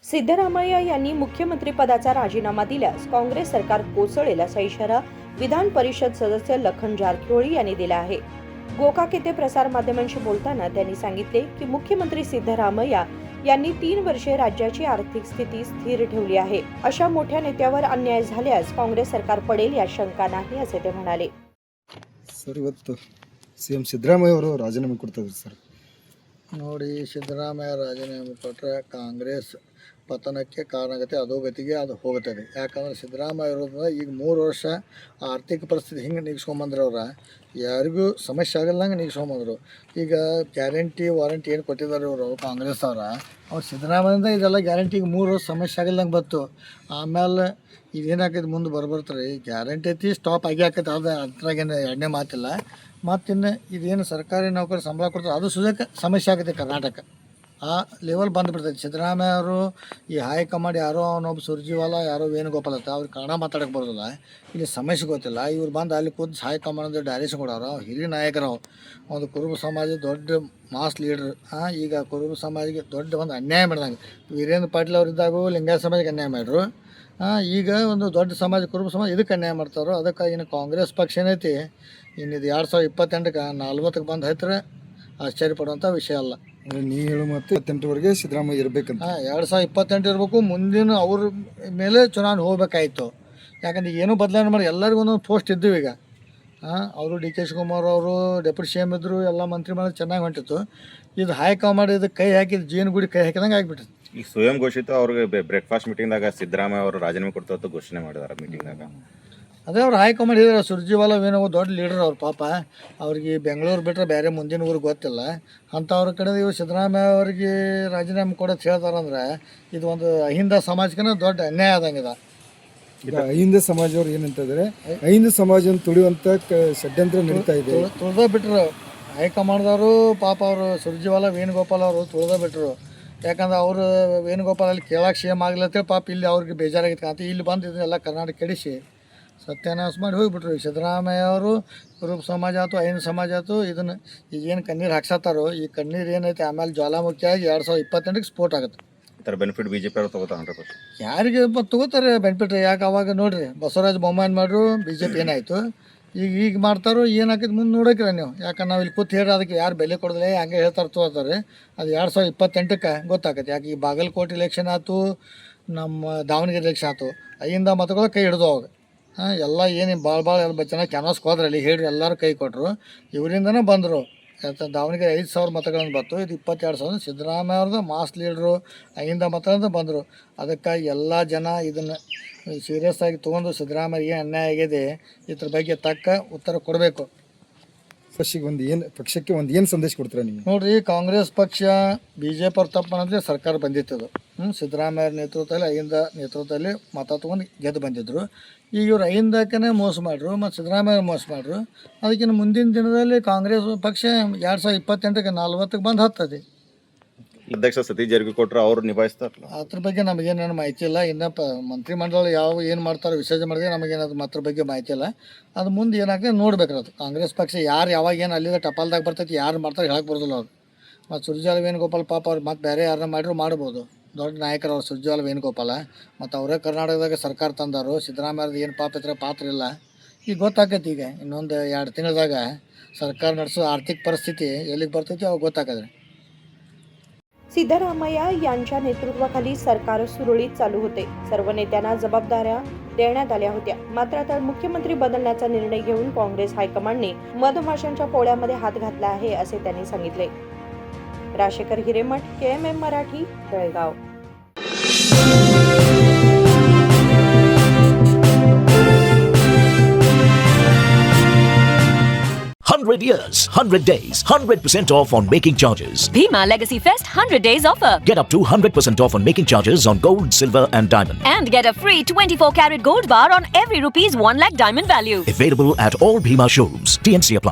सिद्धरामय्या यांनी मुख्यमंत्रीपदाचा राजीनामा दिल्यास काँग्रेस सरकार कोसळेल असा इशारा विधान परिषद सदस्य लखन जारकिहोळी यांनी दिला आहे. गोकाक येथे प्रसार माध्यमांशी बोलताना त्यांनी सांगितले की मुख्यमंत्री सिद्धरामय्या यांनी 3 वर्षे राज्याची आर्थिक स्थिती स्थिर ठेवली आहे. अशा मोठ्या नेत्यावर अन्याय झाल्यास काँग्रेस सरकार पडेल या शंका नाही असे ते म्हणाले. ಸರ್, ಇವತ್ತು CM ಸಿದ್ದರಾಮಯ್ಯ ಅವರು ರಾಜೀನಾಮೆ ಕೊಡ್ತಾರೆ ಸರ್. ನೋಡಿ, ಸಿದ್ದರಾಮಯ್ಯ ರಾಜೀನಾಮೆ ಕೊಟ್ಟರೆ ಕಾಂಗ್ರೆಸ್ ಪತನಕ್ಕೆ ಕಾರಣ ಆಗುತ್ತೆ, ಅಧೋಗತಿಗೆ ಅದು ಹೋಗುತ್ತದೆ. ಯಾಕಂದ್ರೆ ಸಿದ್ದರಾಮಯ್ಯ ಇರೋದ್ರಿಂದ ಈಗ 3 ವರ್ಷ ಆರ್ಥಿಕ ಪರಿಸ್ಥಿತಿ ಹಿಂಗೆ ನಿಗ್ಸ್ಕೊಂಬಂದ್ರೆ ಅವ್ರ ಯಾರಿಗೂ ಸಮಸ್ಯೆ ಆಗಲ್ದಂಗೆ ನಿಗ್ಸ್ಕೊಂಬಂದರು. ಈಗ ಗ್ಯಾರಂಟಿ ವಾರಂಟಿ ಏನು ಕೊಟ್ಟಿದ್ದಾರೆ ಇವರು ಕಾಂಗ್ರೆಸ್ ಅವ್ರು ಸಿದ್ದರಾಮಯ್ಯಿಂದ ಇದೆಲ್ಲ ಗ್ಯಾರಂಟಿಗೆ 3 ವರ್ಷ ಸಮಸ್ಯೆ ಆಗಲ್ದಂಗೆ ಬಂತು. ಆಮೇಲೆ ಇದೇನಾಕೈತೆ ಮುಂದೆ ಬರ್ತಾರೆ ಗ್ಯಾರಂಟಿ ಐತಿ ಸ್ಟಾಪ್ ಆಗಿ ಆಕೈತೆ, ಅದು ಅದ್ರಾಗೇನು ಎರಡನೇ ಮಾತಿಲ್ಲ. ಮತ್ತಿನ್ನು ಇದೇನು ಸರ್ಕಾರಿ ನೌಕರಿ ಸಂಬಳ ಕೊಡ್ತಾರೆ ಅದು ಸುಜಕ್ಕೆ ಸಮಸ್ಯೆ ಆಗುತ್ತೆ. ಕರ್ನಾಟಕ ಆ ಲೆವೆಲ್ ಬಂದುಬಿಡ್ತೈತೆ. ಸಿದ್ದರಾಮಯ್ಯ ಅವರು ಈ ಹೈಕಮಾಂಡ್ ಯಾರೋ ಅವನೊಬ್ಬ ಸುರ್ಜಿವಾಲ ಯಾರೋ ವೇಣುಗೋಪಾಲ್ ಅಂತ ಅವ್ರಿಗೆ ಕನ್ನಡ ಮಾತಾಡೋಕ್ಕೆ ಬರೋದಿಲ್ಲ, ಇಲ್ಲಿ ಸಮಸ್ಯೆ ಗೊತ್ತಿಲ್ಲ. ಇವ್ರು ಬಂದು ಅಲ್ಲಿ ಕೂತು ಹೈಕಮಾಂಡ್ ಡೈರೆಕ್ಷನ್ ಕೊಡೋರು ಹಿರಿಯ ನಾಯಕರು. ಒಂದು ಕುರುಬ ಸಮಾಜ ದೊಡ್ಡ ಮಾಸ್ ಲೀಡ್ರ್. ಈಗ ಕುರುಬ ಸಮಾಜಕ್ಕೆ ದೊಡ್ಡ ಒಂದು ಅನ್ಯಾಯ ಮಾಡಿದಂಗೆ ವೀರೇಂದ್ರ ಪಾಟೀಲ್ ಅವರಿದ್ದಾಗೂ ಲಿಂಗಾಯತ ಸಮಾಜಕ್ಕೆ ಅನ್ಯಾಯ ಮಾಡಿದ್ರು. ಈಗ ಒಂದು ದೊಡ್ಡ ಸಮಾಜ ಕುರುಬ ಸಮಾಜ ಇದಕ್ಕೆ ಅನ್ಯಾಯ ಮಾಡ್ತಾರೋ. ಅದಕ್ಕಾಗಿ ಇನ್ನು ಕಾಂಗ್ರೆಸ್ ಪಕ್ಷ ಏನೈತಿ ಇನ್ನಿದು 2028ಕ್ಕೆ 40ಕ್ಕೆ ಬಂದು ಹತ್ತಿರ ಆಶ್ಚರ್ಯ ಪಡುವಂಥ ವಿಷಯ ಅಲ್ಲ. ನೀವು ಹೇಳೋ ಮತ್ತು 28ವರೆಗೆ ಸಿದ್ದರಾಮಯ್ಯ ಇರಬೇಕಂತ. 2028 ಇರಬೇಕು. ಮುಂದಿನ ಅವ್ರ ಮೇಲೆ ಚುನಾವಣೆ ಹೋಗ್ಬೇಕಾಯ್ತು. ಯಾಕಂದ್ರೆ ಏನೂ ಬದಲಾವಣೆ ಮಾಡಿ ಎಲ್ಲರಿಗೂ ಒಂದೊಂದು ಪೋಸ್ಟ್ ಇದ್ದು. ಈಗ ಅವರು DK ಶಿವಕುಮಾರ್ ಅವರು ಡೆಪ್ಯೂಟಿ CM ಇದ್ದರು, ಎಲ್ಲ ಮಂತ್ರಿ ಮಾಡಿ ಚೆನ್ನಾಗಿ ಹೊಂಟಿತ್ತು. ಇದು ಹೈಕಮಾಂಡ್ ಇದಕ್ಕೆ ಕೈ ಹಾಕಿದ ಜೇನುಗೂಡಿ ಕೈ ಹಾಕಿದಂಗೆ ಆಗಿಬಿಟ್ಟಿತ್ತು. ಈಗ ಸ್ವಯಂ ಘೋಷಿತ ಅವ್ರಿಗೆ ಬ್ರೇಕ್ಫಾಸ್ಟ್ ಮೀಟಿಂಗ್ದಾಗ ಸಿದ್ದರಾಮಯ್ಯ ಅವರು ರಾಜೀನಾಮೆ ಕೊಡ್ತಾ ಘೋಷಣೆ ಮಾಡಿದಾರೆ ಮೀಟಿಂಗ್ದಾಗ. ಅದೇ ಅವ್ರು ಹೈಕಮಾಂಡ್ ಹೇಳಿದ್ರು. ಸುರ್ಜಿವಾಲ ಏನೋ ದೊಡ್ಡ ಲೀಡರ್ ಅವ್ರು. ಪಾಪ ಅವ್ರಿಗೆ ಬೆಂಗಳೂರು ಬಿಟ್ಟರೆ ಬೇರೆ ಮುಂದಿನ ಊರಿಗೆ ಗೊತ್ತಿಲ್ಲ. ಅಂಥವ್ರ ಕಡೆ ಇವರು ಸಿದ್ದರಾಮಯ್ಯ ಅವ್ರಿಗೆ ರಾಜೀನಾಮೆ ಕೊಡೋದು ಹೇಳ್ತಾರಂದ್ರೆ ಇದು ಒಂದು ಅಹಿಂದ ಸಮಾಜಕ್ಕೆ ದೊಡ್ಡ ಅನ್ಯಾಯ ಆದಂಗಿದೆ. ಈಗ ಅಹಿಂದ ಸಮಾಜವ್ರು ಏನಂತ ಇದ್ದಾರೆ, ಅಹಿಂದ ಸಮಾಜವನ್ನು ತುಳಿಯುವಂಥ ಷಡ್ಯಂತ್ರ ನಡೀತಾ ಇದೆ. ತುಳ್ದ ಬಿಟ್ಟರು ಹೈಕಮಾಂಡ್ದವರು. ಪಾಪ ಅವರು ಸುರ್ಜಿವಾಲ ವೇಣುಗೋಪಾಲ್ ಅವರು ತುಳ್ದ ಬಿಟ್ಟರು. ಯಾಕಂದ್ರೆ ಅವರು ವೇಣುಗೋಪಾಲ್ ಅಲ್ಲಿ ಕೇಳಕ್ಕೆ CM ಆಗ್ಲತ್ತೇಳಿ ಪಾಪ ಇಲ್ಲಿ ಅವ್ರಿಗೆ ಬೇಜಾರಾಗಿತ್ತು ಅಂತ ಇಲ್ಲಿ ಬಂದು ಇದನ್ನೆಲ್ಲ ಕರ್ನಾಟಕ ಕೆಡಿಸಿ ಸತ್ಯಾನಾಶ ಮಾಡಿ ಹೋಗಿಬಿಟ್ರು. ಸಿದ್ದರಾಮಯ್ಯ ಅವರು ಕುರುಬ ಸಮಾಜ ಆಯ್ತು, ಅಹಿಂದ ಸಮಾಜ ಆಯ್ತು, ಇದನ್ನು ಈಗೇನು ಕಣ್ಣೀರು ಹಾಕ್ಸತ್ತಾರೋ ಈ ಕಣ್ಣೀರು ಏನೈತೆ ಆಮೇಲೆ ಜ್ವಾಲಾಮುಖಿಯಾಗಿ 2028ಕ್ಕೆ ಸ್ಫೋಟ ಆಗುತ್ತೆ. ಈ ಥರ ಬೆನಿಫಿಟ್ BJP ಅವರು ತಗೋತಾರೆ 100%. ಯಾರಿಗೆ ತೊಗೋತಾರೆ ಬೆನಿಫಿಟ್? ಯಾಕೆ ಅವಾಗ ನೋಡಿರಿ ಬಸವರಾಜ ಬೊಮ್ಮಾಯಿ ಮಾಡ್ರು, BJP ಏನಾಯಿತು, ಈಗ ಮಾಡ್ತಾರೋ ಏನಾಕೈತೆ ಮುಂದೆ ನೋಡೋಕ್ಕಿಲ್ಲ ನೀವು. ಯಾಕಂದ್ರೆ ನಾವು ಇಲ್ಲಿ ಕೂತು ಹೇಳಿ ಅದಕ್ಕೆ ಯಾರು ಬೆಲೆ ಕೊಡೋದಿಲ್ಲ, ಹಂಗೆ ಹೇಳ್ತಾರೆ ತಗೋತಾರೆ. ಅದು 2028ಕ್ಕೆ ಗೊತ್ತಾಗತ್ತೆ. ಯಾಕೆ ಈ ಬಾಗಲಕೋಟೆ ಇಲೆಕ್ಷನ್ ಆಯ್ತು, ನಮ್ಮ ದಾವಣಗೆರೆ ಎಲೆಕ್ಷನ್ ಆಯ್ತು, ಅಹಿಂದ ಮತಗಳು ಕೈ ಹಿಡಿದು ಅವಾಗ ಎಲ್ಲ ಏನು ಭಾಳ ಎಲ್ಲ ಚೆನ್ನಾಗಿ ಕ್ಯಾನ್ವಾಸ್ಗೆ ಹೋದ್ರಲ್ಲಿ ಹೇಳ್ರಿ ಎಲ್ಲರೂ ಕೈ ಕೊಟ್ಟರು. ಇವರಿಂದನೇ ಬಂದರು. ದಾವಣಗೆರೆ 5,000 ಮತಗಳನ್ನು ಬಂತು. ಇದು 22,000 ಸಿದ್ದರಾಮಯ್ಯ ಅವ್ರದ್ದು ಮಾಸ್ ಲೀಡ್ರು ಅಹಿಂದ ಮತಗಳಿಂದ ಬಂದರು. ಅದಕ್ಕಾಗಿ ಎಲ್ಲ ಜನ ಇದನ್ನು ಸೀರಿಯಸ್ ಆಗಿ ತೊಗೊಂಡು ಸಿದ್ದರಾಮಯ್ಯ ಏನು ಅನ್ಯಾಯ ಆಗಿದೆ ಇದ್ರ ಬಗ್ಗೆ ತಕ್ಕ ಉತ್ತರ ಕೊಡಬೇಕು. ಪಕ್ಷಕ್ಕೆ ಒಂದು ಏನು ಸಂದೇಶ ಕೊಡ್ತೀರಾ ನೀವು? ನೋಡಿರಿ, ಕಾಂಗ್ರೆಸ್ ಪಕ್ಷ BJP ಅವ್ರ ತಪ್ಪನಂದರೆ ಸರ್ಕಾರ ಬಂದಿತ್ತದು. ಸಿದ್ದರಾಮಯ್ಯ ನೇತೃತ್ವದಲ್ಲಿ ಅಹಿಂದ ನೇತೃತ್ವದಲ್ಲಿ ಮತ ತೊಗೊಂಡು ಗೆದ್ದು ಬಂದಿದ್ದರು. ಈಗ ಇವ್ರು ಅಹಿಂದಕ್ಕೇ ಮೋಸ ಮಾಡ್ರು ಮತ್ತು ಸಿದ್ದರಾಮಯ್ಯ ಮೋಸ ಮಾಡ್ರು. ಅದಕ್ಕಿಂತ ಮುಂದಿನ ದಿನದಲ್ಲಿ ಕಾಂಗ್ರೆಸ್ ಪಕ್ಷ 2028ಕ್ಕೆ 40ಕ್ಕೆ ಬಂದು ಹತ್ತದೆ. ಅಧ್ಯಕ್ಷ ಸತೀಶ್ ಜಾರಕಿಹೊಳಿ ಅವರು ನಿಭಾಯಿಸ್ತಾರಲ್ಲ, ಅದ್ರ ಬಗ್ಗೆ ನಮಗೇನೇನು ಮಾಹಿತಿ ಇಲ್ಲ. ಇನ್ನು ಮಂತ್ರಿಮಂಡಲ ಏನು ಮಾಡ್ತಾರೋ ವಿಸರ್ಜನೆ ಮಾಡಿದ್ರೆ ನಮಗೇನದು ಅದ್ರ ಬಗ್ಗೆ ಮಾಹಿತಿ ಇಲ್ಲ. ಅದು ಮುಂದೆ ಏನಾಗ್ತದೆ ನೋಡ್ಬೇಕಿರೋದು. ಕಾಂಗ್ರೆಸ್ ಪಕ್ಷ ಯಾರು ಯಾವಾಗ ಏನು ಅಲ್ಲಿಂದ ಟಪಾಲ್ದಾಗ ಬರ್ತೈತಿ ಯಾರು ಮಾಡ್ತಾರೆ ಹೇಳಕ್ಕೆ ಬರೋದಿಲ್ಲ ಅವ್ರು. ಮತ್ತು ಸುರ್ಜಿವಾಲ ವೇಣುಗೋಪಾಲ್ ಪಾಪ ಅವ್ರು ಮತ್ತು ಬೇರೆ ಯಾರನ್ನ ಮಾಡಿದ್ರು ಮಾಡ್ಬೋದು. ದೊಡ್ಡ ನಾಯಕರು ಅವ್ರು ಸುರ್ಜಿವಾಲ ವೇಣುಗೋಪಾಲ. ಮತ್ತು ಅವರೇ ಕರ್ನಾಟಕದಾಗ ಸರ್ಕಾರ ತಂದಾರು. ಸಿದ್ದರಾಮಯ್ಯದ ಏನು ಪಾತ್ರ ಇಲ್ಲ. ಈಗ ಗೊತ್ತಾಕೈತಿ. ಈಗ ಇನ್ನೊಂದು 2 ತಿಂಗಳದಾಗ ಸರ್ಕಾರ ನಡೆಸೋ ಆರ್ಥಿಕ ಪರಿಸ್ಥಿತಿ ಎಲ್ಲಿಗೆ ಬರ್ತೈತಿ ಅವಾಗ ಗೊತ್ತಾಗದ್ರೆ. सिद्धरामय्या यांच्या नेतृत्वाखाली सरकार सुरळीत चालू होते. सर्व नेत्यांना जबाबदाऱ्या देण्यात आल्या होत्या. मात्र आता मुख्यमंत्री बदलण्याचा निर्णय घेऊन काँग्रेस हायकमांडने मधमाशांच्या पोळ्यामध्ये हात घातला आहे असे त्यांनी सांगितले. राशेकर Hiremath, KMM Marathi, Belgaum. 100 years, 100 days, 100% off on making charges. Bhima Legacy Fest 100 days offer. Get up to 100% off on making charges on gold, silver and diamond. And get a free 24 karat gold bar on every ₹1 lakh diamond value. Available at all Bhima showrooms. TNC apply.